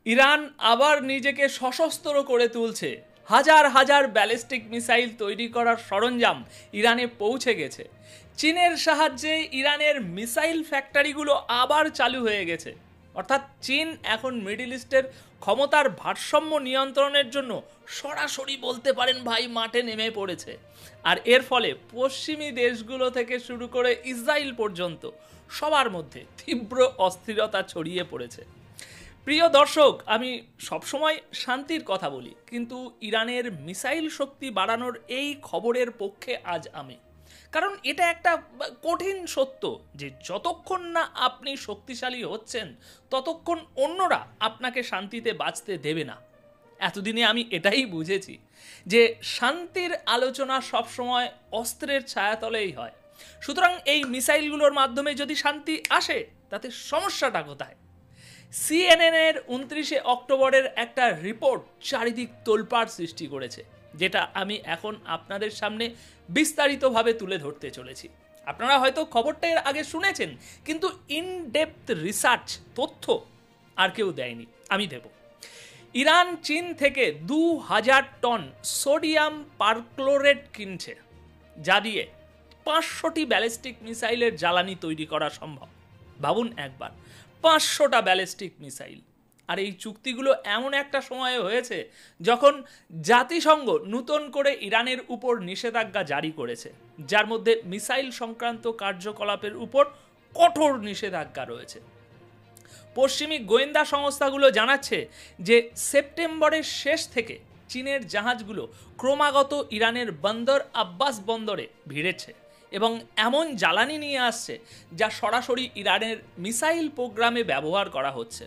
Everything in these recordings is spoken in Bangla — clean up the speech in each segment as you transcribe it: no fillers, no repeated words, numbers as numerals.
ইরান আবার নিজেকে সশস্ত্র করে তুলছে। হাজার হাজার ব্যালিস্টিক মিসাইল তৈরি করার সরঞ্জাম ইরানে পৌঁছে গেছে। চীনের সাহায্যে ইরানের মিসাইল ফ্যাক্টরিগুলো আবার চালু হয়ে গেছে। অর্থাৎ চীন এখন মিডল ইস্টের ক্ষমতার ভারসাম্য নিয়ন্ত্রণের জন্য সরাসরি বলতে পারেন ভাই মাঠে নেমে পড়েছে। আর এর ফলে পশ্চিমী দেশগুলো থেকে শুরু করে ইসরায়েল পর্যন্ত সবার মধ্যে তীব্র অস্থিরতা ছড়িয়ে পড়েছে। প্রিয় দর্শক, আমি সবসময় শান্তির কথা বলি, কিন্তু ইরানের মিসাইল শক্তি বাড়ানোর এই খবরের পক্ষে আজ আমি। কারণ এটা একটা কঠিন সত্য যে যতক্ষণ না আপনি শক্তিশালী হচ্ছেন ততক্ষণ অন্যরা আপনাকে শান্তিতে বাঁচতে দেবে না। এতদিনে আমি এটাই বুঝেছি যে শান্তির আলোচনা সবসময় অস্ত্রের ছায়াতলেই হয়। সুতরাং এই মিসাইলগুলোর মাধ্যমে যদি শান্তি আসে তাতে সমস্যাটা কোথায়? সিএনএন এর 29 অক্টোবরের একটা রিপোর্ট চারিদিক তোলপাড় সৃষ্টি করেছে, যেটা আমি এখন আপনাদের সামনে বিস্তারিতভাবে তুলে ধরতে চলেছি। আপনারা হয়তো খবরটা এর আগে শুনেছেন, কিন্তু ইন ডেপথ রিসার্চ তথ্য আর কেউ দেয়নি, আমি দেব। ইরান চীন থেকে 2000 টন সোডিয়াম পারক্লোরেট কিনছে, যা দিয়ে 500টি ব্যালিস্টিক মিসাইলের জ্বালানি তৈরি করা সম্ভব। ভাবুন একবার, 500টা ব্যালিস্টিক মিসাইল। আর এই চুক্তিগুলো এমন একটা সময়ে হয়েছে যখন জাতিসংঘ নতুন করে ইরানের উপর নিষেধাজ্ঞা জারি করেছে, যার মধ্যে মিসাইল সংক্রান্ত কার্যকলাপের উপর কঠোর নিষেধাজ্ঞা রয়েছে। পশ্চিমী গোয়েন্দা সংস্থাগুলো জানাচ্ছে যে সেপ্টেম্বরের শেষ থেকে চীনের জাহাজগুলো ক্রমাগত ইরানের বন্দর আব্বাস বন্দরে ভিড়েছে এবং এমন জ্বালানি নিয়ে আসছে যা সরাসরি ইরানের মিসাইল প্রোগ্রামে ব্যবহার করা হচ্ছে।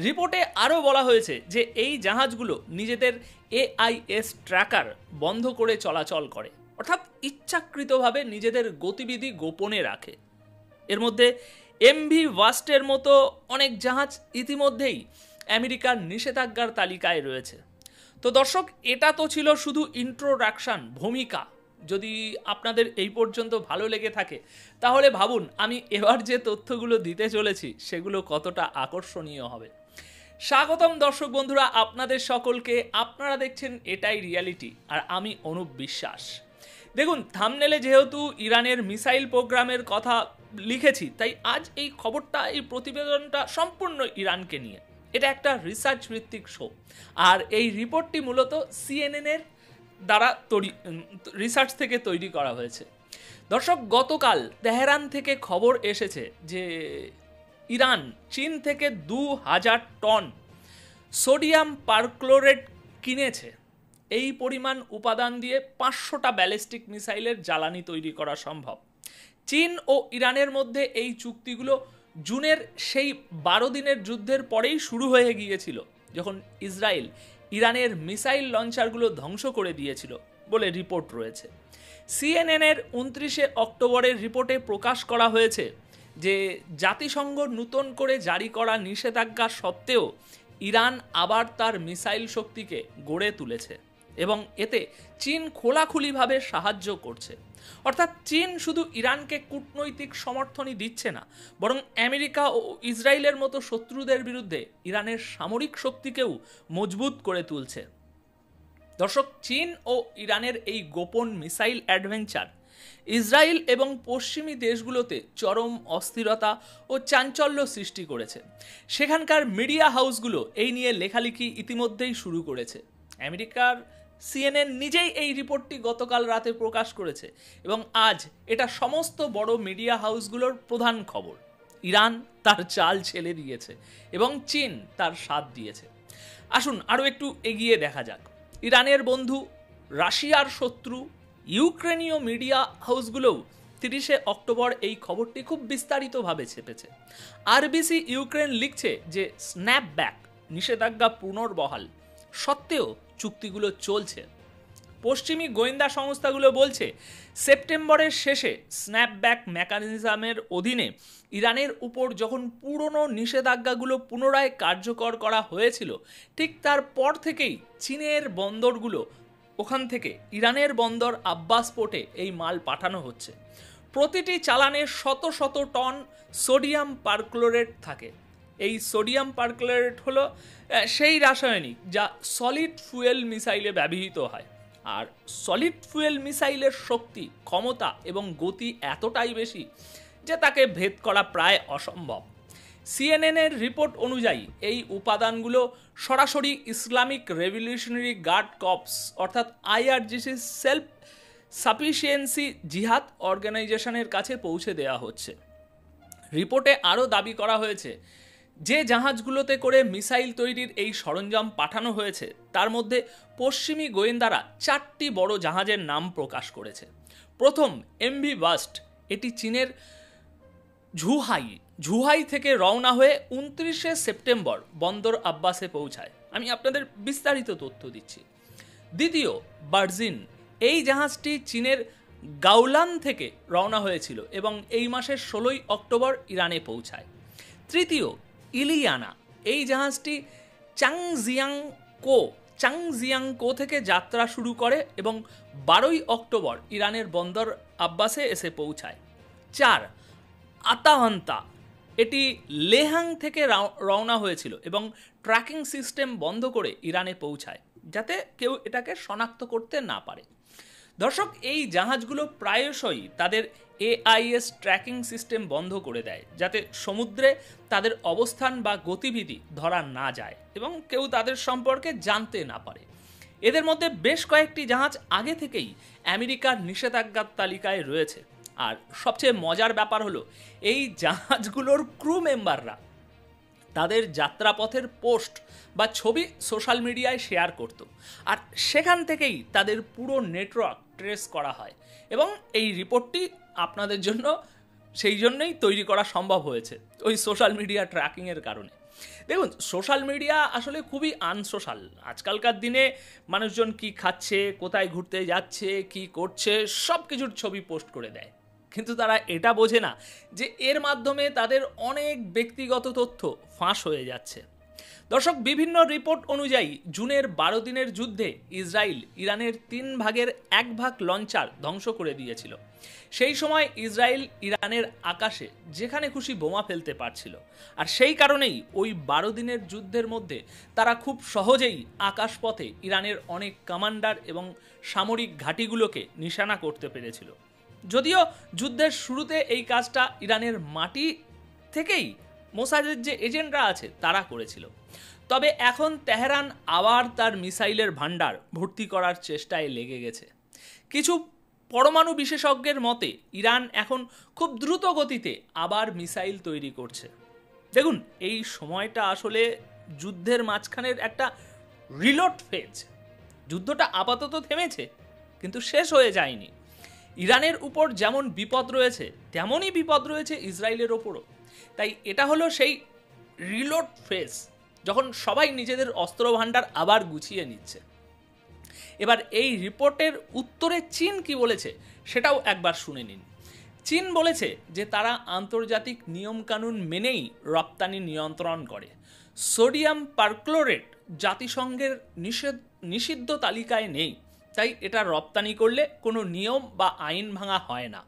রিপোর্টে আরও বলা হয়েছে যে এই জাহাজগুলো নিজেদের AIS ট্র্যাকার বন্ধ করে চলাচল করে, অর্থাৎ ইচ্ছাকৃতভাবে নিজেদের গতিবিধি গোপনে রাখে। এর মধ্যে MV ওয়াস্টের মতো অনেক জাহাজ ইতিমধ্যেই আমেরিকার নিষেধাজ্ঞার তালিকায় রয়েছে। তো দর্শক, এটা তো ছিল শুধু ইন্ট্রোডাকশন, ভূমিকা। যদি আপনাদের এই পর্যন্ত ভালো লেগে থাকে তাহলে ভাবুন আমি এবার যে তথ্যগুলো দিতে চলেছি সেগুলো কতটা আকর্ষণীয় হবে। স্বাগতম দর্শক বন্ধুরা আপনাদের সকলকে। আপনারা দেখছেন এটাই রিয়ালিটি, আর আমি অনুপ বিশ্বাস। দেখুন, থাম্বনেলে যেহেতু ইরানের মিসাইল প্রোগ্রামের কথা লিখেছি, তাই আজ এই খবরটা, এই প্রতিবেদনটা সম্পূর্ণ ইরানকে নিয়ে। এটা একটা রিসার্চ ভিত্তিক শো, আর এই রিপোর্টটি মূলত CNN এর দ্বারা রিসার্চ থেকে তৈরি করা হয়েছে। দর্শক, গতকাল তেহরান থেকে খবর এসেছে যে ইরান চীন থেকে 2000 টন সোডিয়াম পারক্লোরেট কিনেছে। এই পরিমাণ উপাদান দিয়ে 500টা ব্যালিস্টিক মিসাইলের জ্বালানি তৈরি করা সম্ভব। চীন ও ইরানের মধ্যে এই চুক্তিগুলো জুনের সেই 12 দিনের যুদ্ধের পরেই শুরু হয়ে গিয়েছিল, যখন ইসরায়েল ইরানের মিসাইল লঞ্চারগুলো ধ্বংস করে দিয়েছিল বলে রিপোর্ট রয়েছে। CNN এর 29 অক্টোবরের রিপোর্টে প্রকাশ করা হয়েছে যে জাতিসংঘ নতুন করে জারি করা নিষেধাজ্ঞা সত্ত্বেও ইরান আবার তার মিসাইল শক্তিকে গড়ে তুলেছে এবং এতে চীন খোলাখুলিভাবে সাহায্য করছে। অর্থাৎ চীন শুধু ইরানকে কূটনৈতিক সমর্থনই দিচ্ছে না, বরং আমেরিকা ও ইসরায়েলের মতো শত্রুদের বিরুদ্ধে ইরানের সামরিক শক্তিকেও মজবুত করে তুলছে। দর্শক, চীন ও ইরানের এই গোপন মিসাইল অ্যাডভেঞ্চার ইসরায়েল এবং পশ্চিমী দেশগুলোতে চরম অস্থিরতা ও চাঞ্চল্য সৃষ্টি করেছে। সেখানকার মিডিয়া হাউসগুলো এই নিয়ে লেখালেখি ইতিমধ্যেই শুরু করেছে। আমেরিকার CNN নিজেই এই রিপোর্টটি গতকাল রাতে প্রকাশ করেছে এবং আজ এটা সমস্ত বড় মিডিয়া হাউসগুলোর প্রধান খবর। ইরান তার চাল ছেড়ে দিয়েছে এবং চীন তার সাথ দিয়েছে। আসুন আরও একটু এগিয়ে দেখা যাক। ইরানের বন্ধু, রাশিয়ার শত্রু ইউক্রেনীয় মিডিয়া হাউসগুলোও 30 অক্টোবর এই খবরটি খুব বিস্তারিতভাবে ছেপেছে। RBC ইউক্রেন লিখছে যে স্ন্যাপব্যাক নিষেধাজ্ঞা পুনর্বহাল সত্ত্বেও চুক্তিগুলো চলছে। পশ্চিমী গোয়েন্দা সংস্থাগুলো বলছে সেপ্টেম্বরের শেষে স্ন্যাপব্যাক মেকানিজমের অধীনে ইরানের উপর যখন পুরনো নিষেধাজ্ঞাগুলো পুনরায় কার্যকর করা হয়েছিল, ঠিক তারপর থেকেই চীনের বন্দরগুলো ওখান থেকে ইরানের বন্দর আব্বাস পোর্টে এই মাল পাঠানো হচ্ছে। প্রতিটি চালানে শত শত টন সোডিয়াম পারক্লোরেট থাকে এই সোডিয়াম পারক্লোরেট হলো সেই রাসায়নিক যা সলিড ফুয়েল মিসাইলে ব্যবহৃত হয়। আর সলিড ফুয়েল মিসাইলের শক্তি, ক্ষমতা এবং গতি এতটাই বেশি যে তাকে ভেদ করা প্রায় অসম্ভব। সিএনএনের রিপোর্ট অনুযায়ী এই উপাদানগুলো সরাসরি ইসলামিক রেভলিউশনারি গার্ড কর্পস অর্থাৎ আইআরজিসি সেলফ সাফিসিয়েন্সি জিহাদ অর্গানাইজেশনের কাছে পৌঁছে দেওয়া হচ্ছে। রিপোর্টে আরও দাবি করা হয়েছে যে জাহাজগুলোতে করে মিসাইল তৈরির এই সরঞ্জাম পাঠানো হয়েছে তার মধ্যে পশ্চিমী গোয়েন্দারা 4টি বড় জাহাজের নাম প্রকাশ করেছে। প্রথম এমভি বাস্ট, এটি চীনের ঝুহাই থেকে রওনা হয়ে 29শে সেপ্টেম্বর বন্দর আব্বাসে পৌঁছায়। আমি আপনাদের বিস্তারিত তথ্য দিচ্ছি। দ্বিতীয় বার্জিন, এই জাহাজটি চীনের গাওলান থেকে রওনা হয়েছিল এবং এই মাসের 16ই অক্টোবর ইরানে পৌঁছায়। তৃতীয় ইলিয়ানা, এই জাহাজটি চাংজিয়াংকো থেকে যাত্রা শুরু করে এবং 12ই অক্টোবর ইরানের বন্দর আব্বাসে এসে পৌঁছায়। 4 আতাহান্তা, এটি লেহাং থেকে রওনা হয়েছিল এবং ট্র্যাকিং সিস্টেম বন্ধ করে ইরানে পৌঁছায় যাতে কেউ এটাকে শনাক্ত করতে না পারে। দর্শক, এই জাহাজগুলো প্রায়শই তাদের এআইএস ট্র্যাকিং সিস্টেম বন্ধ করে দেয় যাতে সমুদ্রে তাদের অবস্থান বা গতিবিধি ধরা না যায় এবং কেউ তাদের সম্পর্কে জানতে না পারে। এদের মধ্যে বেশ কয়েকটি জাহাজ আগে থেকেই আমেরিকার নিষেধাজ্ঞার তালিকায় রয়েছে। আর সবচেয়ে মজার ব্যাপার হলো এই জাহাজগুলোর ক্রু মেম্বাররা তাদের যাত্রাপথের পোস্ট বা ছবি সোশ্যাল মিডিয়ায় শেয়ার করত, আর সেখান থেকেই তাদের পুরো নেটওয়ার্ক ট্রেস করা হয় এবং এই রিপোর্টটি আপনাদের জন্য সেই জন্যই তৈরি করা সম্ভব হয়েছে, ওই সোশ্যাল মিডিয়া ট্র্যাকিংয়ের কারণে। দেখুন, সোশ্যাল মিডিয়া আসলে খুবই আনসোশ্যাল। আজকালকার দিনে মানুষজন কি খাচ্ছে, কোথায় ঘুরতে যাচ্ছে, কি করছে, সব কিছুর ছবি পোস্ট করে দেয়, কিন্তু তারা এটা বোঝে না যে এর মাধ্যমে তাদের অনেক ব্যক্তিগত তথ্য ফাঁস হয়ে যাচ্ছে। দর্শক, বিভিন্ন রিপোর্ট অনুযায়ী জুনের 12 দিনের যুদ্ধে ইসরায়েল ইরানের 3 ভাগের 1 ভাগ লঞ্চার ধ্বংস করে দিয়েছিল। সেই সময় ইসরায়েল ইরানের আকাশে যেখানে খুশি বোমা ফেলতে পারছিল, আর সেই কারণেই ওই 12 দিনের যুদ্ধের মধ্যে তারা খুব সহজেই আকাশপথে ইরানের অনেক কমান্ডার এবং সামরিক ঘাঁটিগুলোকে নিশানা করতে পেরেছিল। যদিও যুদ্ধের শুরুতে এই কাজটা ইরানের মাটি থেকেই মোসাদের যে এজেন্টরা আছে তারা করেছিল, তবে এখন তেহরান আবার তার মিসাইলের ভান্ডার ভর্তি করার চেষ্টায় লেগে গেছে। কিছু পরমাণু বিশেষজ্ঞের মতে ইরান এখন খুব দ্রুত গতিতে আবার মিসাইল তৈরি করছে। দেখুন, এই সময়টা আসলে যুদ্ধের মাঝখানের একটা রিলোড ফেজ। যুদ্ধটা আপাতত থেমেছে কিন্তু শেষ হয়ে যায়নি। ইরানের উপর যেমন বিপদ রয়েছে তেমনই বিপদ রয়েছে ইসরায়েলের ওপরও। তাই এটা হলো সেই রিলোড ফেজ, যখন সবাই নিজেদের অস্ত্র ভান্ডার আবার গুছিয়ে নিচ্ছে। এবার এই রিপোর্টের উত্তরে চীন কি বলেছে সেটাও একবার শুনে নিন। চীন বলেছে যে তারা আন্তর্জাতিক নিয়মকানুন মেনেই রপ্তানি নিয়ন্ত্রণ করে। সোডিয়াম পারক্লোরেট জাতিসংঘের নিষিদ্ধ তালিকায় নেই, তাই এটা রপ্তানি করলে কোনো নিয়ম বা আইন ভাঙা হয় না।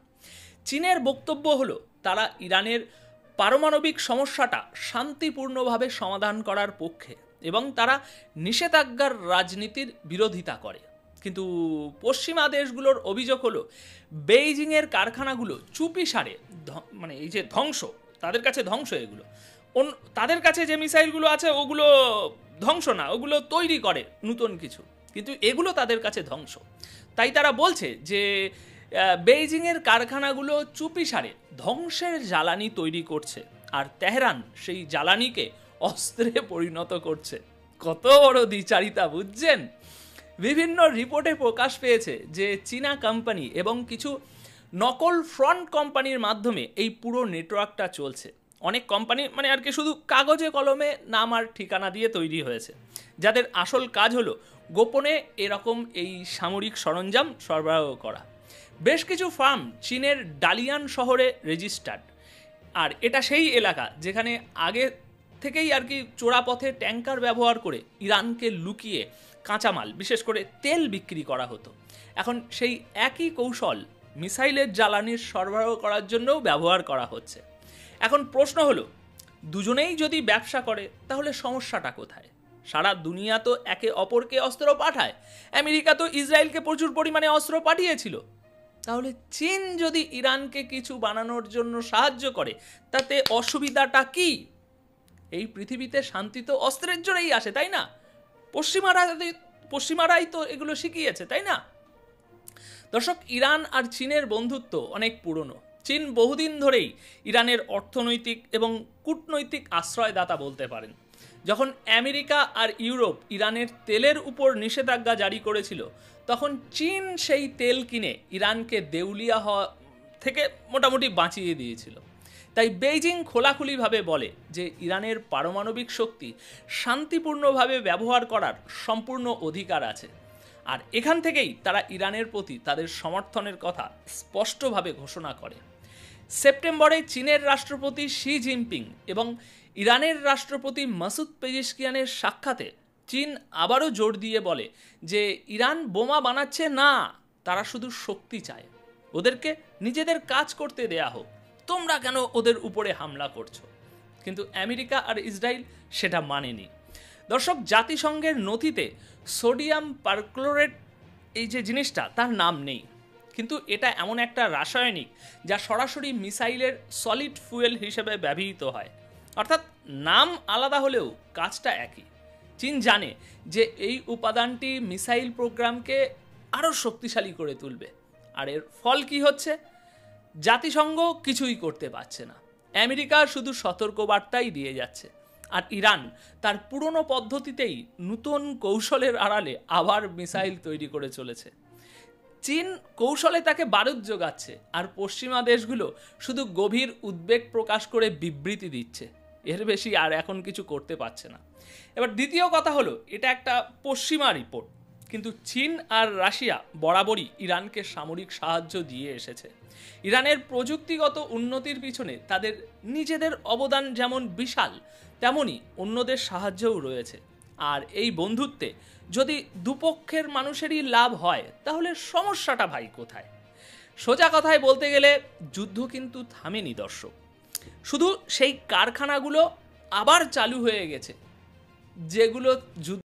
চীনের বক্তব্য হলো তারা ইরানের পারমাণবিক সমস্যাটা শান্তিপূর্ণভাবে সমাধান করার পক্ষে এবং তারা নিষেধাজ্ঞার রাজনীতির বিরোধিতা করে। কিন্তু পশ্চিমা দেশগুলোর অভিযোগ হলো বেইজিংয়ের কারখানাগুলো চুপিসারে মানে এই যে ধ্বংস, তাদের কাছে ধ্বংস, এগুলো তাদের কাছে যে মিসাইলগুলো আছে ওগুলো ধ্বংস না, ওগুলো তৈরি করে নতুন কিছু, কিন্তু এগুলো তাদের কাছে ধ্বংস। তাই তারা বলছে যে বেইজিংয়ের কারখানাগুলো চুপিসারে ধ্বংসের জ্বালানি তৈরি করছে আর তেহরান সেই জ্বালানিকে অস্ত্রে পরিণত করছে। কত বড় দ্বিচারিতা, বুঝছেন? বিভিন্ন রিপোর্টে প্রকাশ পেয়েছে যে চীনা কোম্পানি এবং কিছু নকল ফ্রন্ট কোম্পানির মাধ্যমে এই পুরো নেটওয়ার্কটা চলছে। অনেক কোম্পানি মানে আর কি শুধু কাগজে কলমে নাম আর ঠিকানা দিয়ে তৈরি হয়েছে, যাদের আসল কাজ হলো গোপনে এরকম এই সামরিক সরঞ্জাম সরবরাহ করা। বেশ কিছু ফার্ম চীনের ডালিয়ান শহরে রেজিস্টার্ড, আর এটা সেই এলাকা যেখানে আগে থেকেই আর কি চোরাপথে ট্যাঙ্কার ব্যবহার করে ইরানকে লুকিয়ে কাঁচামাল বিশেষ করে তেল বিক্রি করা হতো। এখন সেই একই কৌশল মিসাইলের জ্বালানির সরবরাহ করার জন্যও ব্যবহার করা হচ্ছে। এখন প্রশ্ন হলো দুজনেই যদি ব্যবসা করে তাহলে সমস্যাটা কোথায়? সারা দুনিয়া তো একে অপরকে অস্ত্র পাঠায়। আমেরিকা তো ইসরায়েলকে প্রচুর পরিমাণে অস্ত্র পাঠিয়েছিল। তাহলে চীন যদি ইরানকে কিছু বানানোর জন্য সাহায্য করে তাতে অসুবিধাটা কি? এই পৃথিবীতে শান্তি তো অস্ত্রের জোরেই আসে, তাই না? পশ্চিমারাই তো এগুলো শিখিয়েছে, তাই না? দর্শক, ইরান আর চীনের বন্ধুত্ব অনেক পুরনো। চীন বহুদিন ধরেই ইরানের অর্থনৈতিক এবং কূটনৈতিক আশ্রয়দাতা বলতে পারেন। যখন আমেরিকা আর ইউরোপ ইরানের তেলের উপর নিষেধাজ্ঞা জারি করেছিল, তখন চীন সেই তেল কিনে ইরানকে দেউলিয়া হওয়া থেকে মোটামুটি বাঁচিয়ে দিয়েছিল। তাই বেইজিং খোলাখুলিভাবে বলে যে ইরানের পারমাণবিক শক্তি শান্তিপূর্ণভাবে ব্যবহার করার সম্পূর্ণ অধিকার আছে। আর এখান থেকেই তারা ইরানের প্রতি তাদের সমর্থনের কথা স্পষ্টভাবে ঘোষণা করে। সেপ্টেম্বরে চীনের রাষ্ট্রপতি শি জিনপিং এবং ইরানের রাষ্ট্রপতি মাসুদ পেজিশকিয়ানের সাক্ষাতে চীন আবারও জোর দিয়ে বলে যে ইরান বোমা বানাচ্ছে না, তারা শুধু শক্তি চায়। ওদেরকে নিজেদের কাজ করতে দেয়া হোক, তোমরা কেন ওদের উপরে হামলা করছো? কিন্তু আমেরিকা আর ইসরায়েল সেটা মানেনি। দর্শক, জাতিসংঘের নথিতে সোডিয়াম পারক্লোরেট এই যে জিনিসটা, তার নাম নেই, কিন্তু এটা এমন একটা রাসায়নিক যা সরাসরি মিসাইলের সলিড ফুয়েল হিসেবে ব্যবহৃত হয়। অর্থাৎ নাম আলাদা হলেও কাজটা একই। চীন জানে যে এই উপাদানটি মিসাইল প্রোগ্রামকে আরও শক্তিশালী করে তুলবে। আর এর ফল কি হচ্ছে? জাতিসংঘ কিছুই করতে পারছে না। আমেরিকা শুধু সতর্কবার্তাই দিয়ে যাচ্ছে। আর ইরান তার পুরনো পদ্ধতিতেই নতুন কৌশলের আড়ালে আবার মিসাইল তৈরি করে চলেছে। চীন কৌশলে তাকে বারুদ যোগাচ্ছে, আর পশ্চিমা দেশগুলো শুধু গভীর উদ্বেগ প্রকাশ করে বিবৃতি দিচ্ছে। এর বেশি আর এখন কিছু করতে পারছে না। এবার দ্বিতীয় কথা হলো, এটা একটা পশ্চিমা রিপোর্ট, কিন্তু চীন আর রাশিয়া বরাবরই ইরানকে সামরিক সাহায্য দিয়ে এসেছে। ইরানের প্রযুক্তিগত উন্নতির পিছনে তাদের নিজেদের অবদান যেমন বিশাল, তেমনি অন্যদের সাহায্যও রয়েছে। আর এই বন্ধুত্বে যদি দুপক্ষের মানুষেরই লাভ হয়, তাহলে সমস্যাটা ভাই কোথায়? সোজা কথায় বলতে গেলে যুদ্ধ কিন্তু থামেনি দর্শক, শুধু সেই কারখানাগুলো আবার চালু হয়ে গেছে যেগুলো যুদ্ধ